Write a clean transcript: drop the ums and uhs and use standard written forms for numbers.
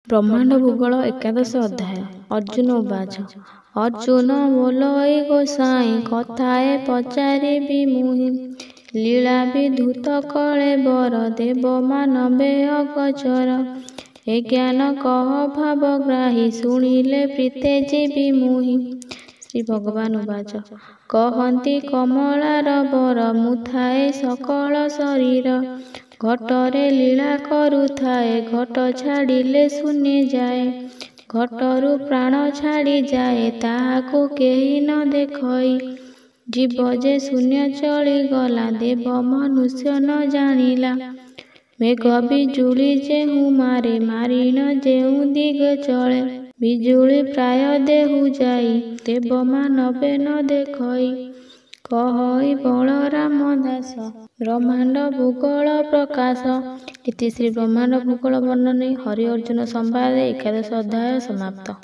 ବ୍ରହ୍ମାଣ୍ଡ ଭୂଗୋଳ ଏକାଦଶ ଅଧ୍ୟାୟ। ଅର୍ଜୁନ ଉବାଚ। ଅର୍ଜୁନ ବୋଲଇ ଗୋସାଇଁ କଥାଏ ପଚାରିବି ମୁହିଁ। ଲୀଳା ବିଧୂତ କଳେ ବର ଦେବ ମାନବେ ଅଗୋଚର। ଏ ଜ୍ଞାନ କହ ଭାବଗ୍ରାହୀ ଶୁଣିଲେ ପ୍ରୀତେ ଯିବି ମୁହିଁ। ଶ୍ରୀ ଭଗବାନ ଉବାଚ। କହନ୍ତି କମଳାର ବର ମୁଁ ଥାଏ ସକଳ ଶରୀର। ଘଟରେ ଲୀଳା କରୁଥାଏ ଘଟ ଛାଡ଼ିଲେ ଶୂନ୍ୟ ଯାଏ। ଘଟରୁ ପ୍ରାଣ ଛାଡ଼ି ଯାଏ ତାହାକୁ କେହି ନ ଦେଖଇ। ଜୀବ ଯେ ଶୂନ୍ୟ ଚଳିଗଲା ଦେବ ମନୁଷ୍ୟ ନ ଜାଣିଲା। ମେଘ ବିଜୁଳି ଯେହୁ ମାରେ ମାରିଣ ଯେଉଁ ଦିଗ ଚଳେ। ବିଜୁଳି ପ୍ରାୟ ଦେହୁ ଯାଇ ଦେବ ମାନବେ ନ ଦେଖଇ। କହଇ ବଳରାମ ଦାସ ବ୍ରହ୍ମାଣ୍ଡ ଭୂଗୋଳ ପ୍ରକାଶ। ଇତି ଶ୍ରୀ ବ୍ରହ୍ମାଣ୍ଡ ଭୂଗୋଳ ବର୍ଣ୍ଣନେ ହରି ଅର୍ଜୁନ ସମ୍ବାଦେ ଏକାଦଶ ଅଧ୍ୟାୟ ସମାପ୍ତ।